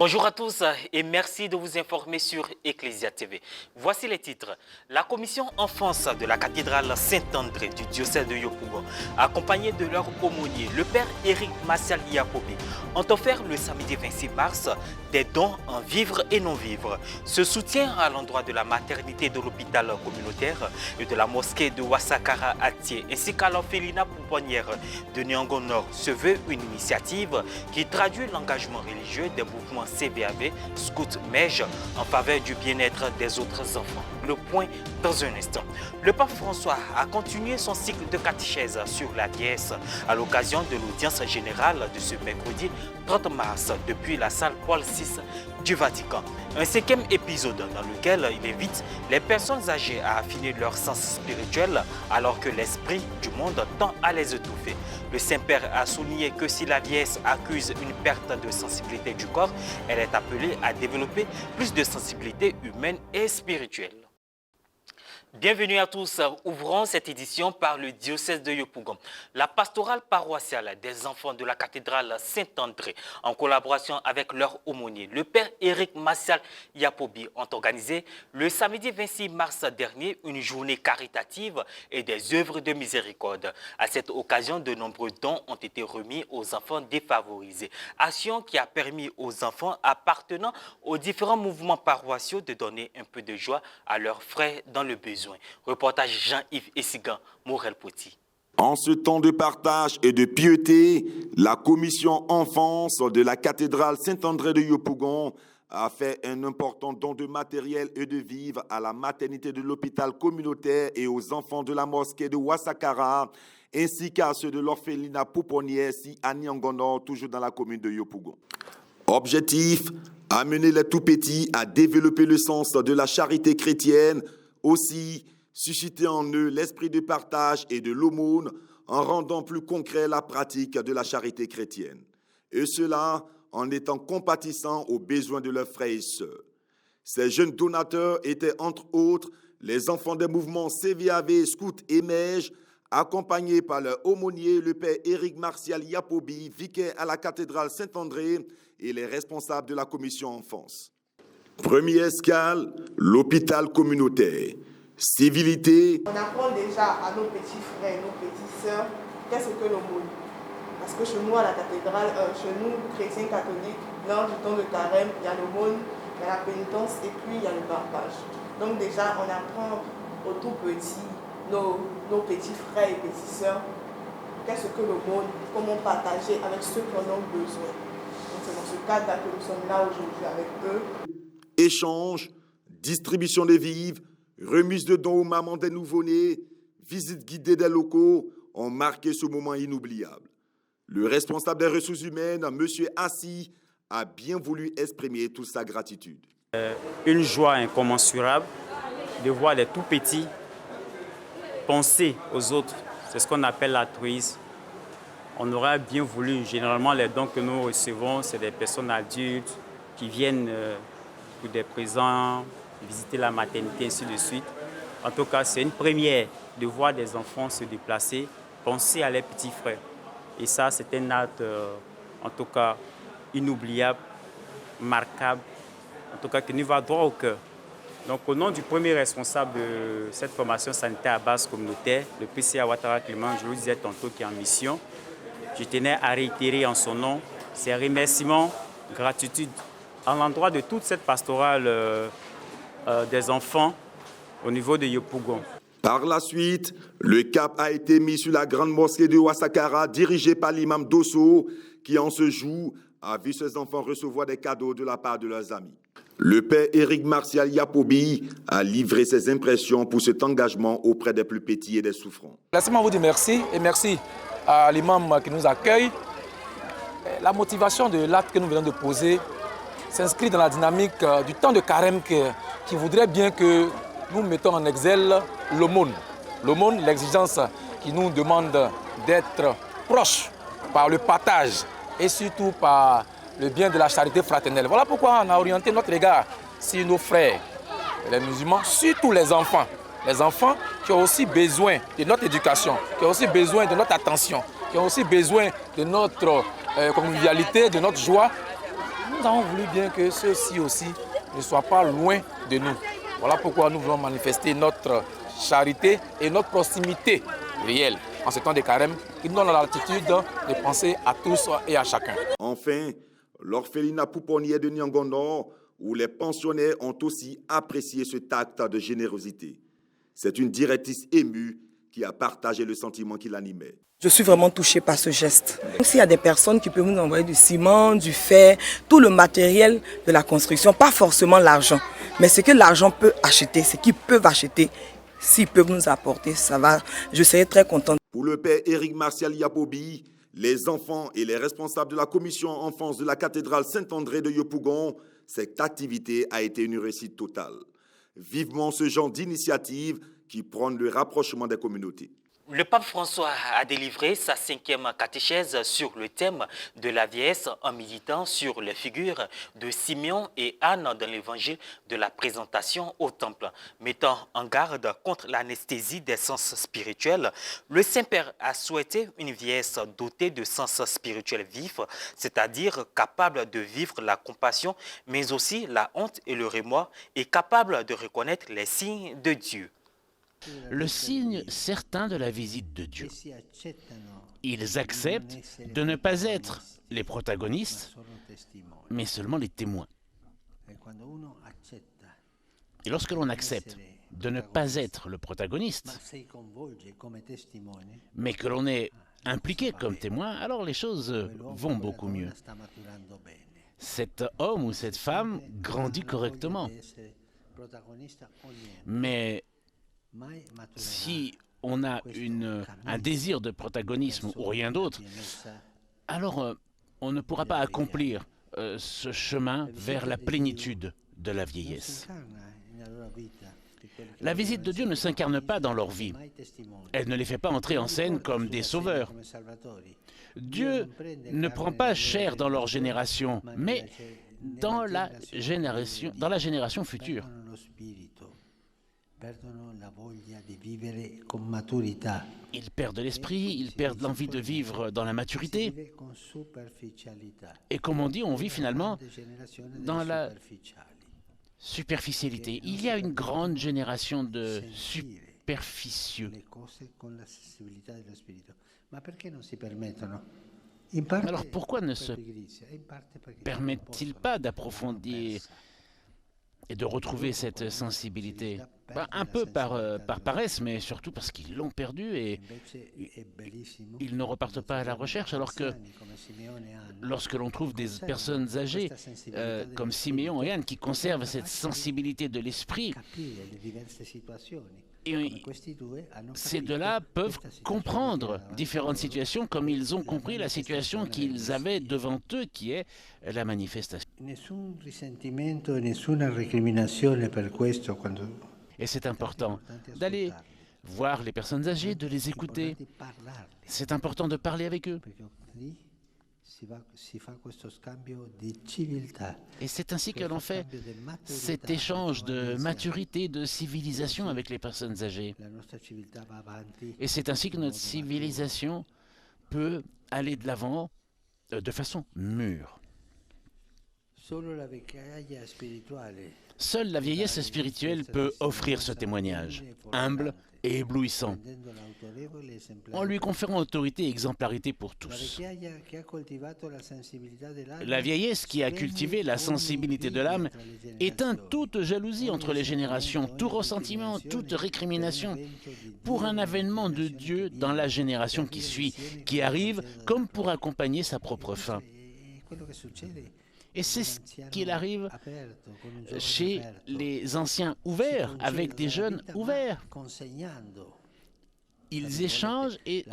Bonjour à tous et merci de vous informer sur Ecclesia TV. Voici les titres. La commission enfance de la cathédrale Saint-André du diocèse de Yopougon, accompagnée de leur aumônier, le père Éric Martial Yapobi, ont offert le samedi 26 mars des dons en vivres et non-vivres. Ce soutien à l'endroit de la maternité de l'hôpital communautaire et de la mosquée de Ouassakara à Thiès, ainsi qu'à l'orphelinat pouponnière de Niango Nord se veut une initiative qui traduit l'engagement religieux des mouvements CVAV, Scout Mège en faveur du bien-être des autres enfants. Le point dans un instant. Le pape François a continué son cycle de catéchèse sur la vieillesse à l'occasion de l'audience générale de ce mercredi 30 mars depuis la salle Paul VI du Vatican. Un cinquième épisode dans lequel il invite les personnes âgées à affiner leur sens spirituel alors que l'esprit du monde tend à les étouffer. Le Saint-Père a souligné que si la vieillesse accuse une perte de sensibilité du corps, elle est appelée à développer plus de sensibilité humaine et spirituelle. Bienvenue à tous. Ouvrons cette édition par le diocèse de Yopougon. La pastorale paroissiale des enfants de la cathédrale Saint-André, en collaboration avec leur aumônier, le père Éric Martial Yapobi, ont organisé le samedi 26 mars dernier une journée caritative et des œuvres de miséricorde. À cette occasion, de nombreux dons ont été remis aux enfants défavorisés. Action qui a permis aux enfants appartenant aux différents mouvements paroissiaux de donner un peu de joie à leurs frères dans le besoin. Reportage Jean-Yves Essigan, Morel-Poti. En ce temps de partage et de piété, la commission enfance de la cathédrale Saint-André de Yopougon a fait un important don de matériel et de vivres à la maternité de l'hôpital communautaire et aux enfants de la mosquée de Ouassakara, ainsi qu'à ceux de l'orphelinat pouponnière à Niango Nord, toujours dans la commune de Yopougon. Objectif, amener les tout-petits à développer le sens de la charité chrétienne, aussi susciter en eux l'esprit de partage et de l'aumône en rendant plus concret la pratique de la charité chrétienne. Et cela en étant compatissant aux besoins de leurs frères et sœurs. Ces jeunes donateurs étaient entre autres les enfants des mouvements CVAV, Scout et Mège, accompagnés par leur aumônier, le père Éric Martial Yapobi, vicaire à la cathédrale Saint-André et les responsables de la commission enfance. Première escale, l'hôpital communautaire. Civilité. On apprend déjà à nos petits frères et nos petites sœurs qu'est-ce que l'aumône. Parce que chez nous, à la cathédrale, chez nous, chrétiens catholiques, lors du temps de carême, il y a l'aumône, il y a la pénitence et puis il y a le partage. Donc déjà, on apprend aux tout petits, nos petits frères et petites sœurs, qu'est-ce que l'aumône, comment partager avec ceux qui en ont besoin. Donc c'est dans ce cadre que nous sommes là aujourd'hui avec eux. Échange, distribution des vivres, remise de dons aux mamans des nouveau-nés, visite guidée des locaux ont marqué ce moment inoubliable. Le responsable des ressources humaines, M. Assi, a bien voulu exprimer toute sa gratitude. Une joie incommensurable de voir les tout-petits penser aux autres. C'est ce qu'on appelle l'altruisme. On aurait bien voulu, généralement les dons que nous recevons, c'est des personnes adultes qui viennent pour des présents, visiter la maternité, ainsi de suite. En tout cas, c'est une première de voir des enfants se déplacer, penser à leurs petits frères. Et ça, c'est un acte, en tout cas, inoubliable, marquable, en tout cas, qui nous va droit au cœur. Donc, au nom du premier responsable de cette formation sanitaire à base communautaire, le PCA Ouattara Clément, je vous disais tantôt, qui est en mission, je tenais à réitérer en son nom ses remerciements, gratitude à l'endroit de toute cette pastorale des enfants au niveau de Yopougon. Par la suite, le cap a été mis sur la grande mosquée de Ouassakara, dirigée par l'imam Dosso, qui en ce jour a vu ses enfants recevoir des cadeaux de la part de leurs amis. Le père Éric Martial Yapobi a livré ses impressions pour cet engagement auprès des plus petits et des souffrants. Laissez-moi vous dire merci et merci à l'imam qui nous accueille. La motivation de l'acte que nous venons de poser s'inscrit dans la dynamique du temps de carême qui voudrait bien que nous mettons en exergue l'aumône. L'aumône, l'exigence qui nous demande d'être proches par le partage et surtout par le bien de la charité fraternelle. Voilà pourquoi on a orienté notre regard sur nos frères, les musulmans, surtout les enfants. Les enfants qui ont aussi besoin de notre éducation, qui ont aussi besoin de notre attention, qui ont aussi besoin de notre convivialité, de notre joie. nous avons voulu bien que ceux-ci aussi ne soient pas loin de nous. Voilà pourquoi nous voulons manifester notre charité et notre proximité réelle en ce temps de carême qui nous donne l'attitude de penser à tous et à chacun. Enfin, l'orphelinat pouponnier de Niangono, où les pensionnaires ont aussi apprécié cet acte de générosité. C'est une directrice émue qui a partagé le sentiment qui l'animait. Je suis vraiment touchée par ce geste. S'il y a des personnes qui peuvent nous envoyer du ciment, du fer, tout le matériel de la construction, pas forcément l'argent, mais ce que l'argent peut acheter, ce qu'ils peuvent acheter, s'ils peuvent nous apporter, ça va. Je serai très contente. Pour le père Éric Martial Yapobi, les enfants et les responsables de la commission enfance de la cathédrale Saint-André de Yopougon, cette activité a été une réussite totale. Vivement ce genre d'initiative qui prône le rapprochement des communautés. Le pape François a délivré sa 5e catéchèse sur le thème de la vieillesse en méditant sur les figures de Simeon et Anne dans l'évangile de la présentation au temple. Mettant en garde contre l'anesthésie des sens spirituels, le Saint-Père a souhaité une vieillesse dotée de sens spirituels vifs, c'est-à-dire capable de vivre la compassion, mais aussi la honte et le remords, et capable de reconnaître les signes de Dieu. Le signe certain de la visite de Dieu. Ils acceptent de ne pas être les protagonistes, mais seulement les témoins. Et lorsque l'on accepte de ne pas être le protagoniste, mais que l'on est impliqué comme témoin, alors les choses vont beaucoup mieux. Cet homme ou cette femme grandit correctement. Mais si on a un désir de protagonisme ou rien d'autre, alors on ne pourra pas accomplir ce chemin vers la plénitude de la vieillesse. La visite de Dieu ne s'incarne pas dans leur vie. Elle ne les fait pas entrer en scène comme des sauveurs. Dieu ne prend pas chair dans leur génération, mais dans la génération future. Ils perdent l'esprit, ils perdent l'envie de vivre dans la maturité. Et comme on dit, on vit finalement dans la superficialité. Il y a une grande génération de superficieux. Alors pourquoi ne se permettent-ils pas d'approfondir et de retrouver cette sensibilité? Un peu par paresse, mais surtout parce qu'ils l'ont perdu et ils ne repartent pas à la recherche, alors que lorsque l'on trouve des personnes âgées comme Siméon et Anne qui conservent cette sensibilité de l'esprit, et ces deux-là peuvent comprendre différentes situations comme ils ont compris la situation qu'ils avaient devant eux, qui est la manifestation. Et c'est important d'aller voir les personnes âgées, de les écouter. C'est important de parler avec eux. Et c'est ainsi que l'on fait cet échange de maturité, de civilisation avec les personnes âgées. Et c'est ainsi que notre civilisation peut aller de l'avant de façon mûre. Seule la vieillesse spirituelle peut offrir ce témoignage, humble et éblouissant, en lui conférant autorité et exemplarité pour tous. La vieillesse qui a cultivé la sensibilité de l'âme éteint toute jalousie entre les générations, tout ressentiment, toute récrimination, pour un avènement de Dieu dans la génération qui suit, qui arrive comme pour accompagner sa propre fin. Et c'est ce qu'il arrive chez les anciens ouverts, avec des jeunes ouverts. Ils échangent et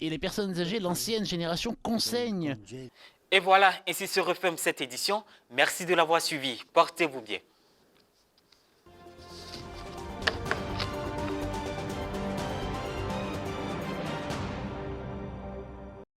les personnes âgées, l'ancienne génération, conseignent. Et voilà, ainsi se referme cette édition. Merci de l'avoir suivi. Portez-vous bien.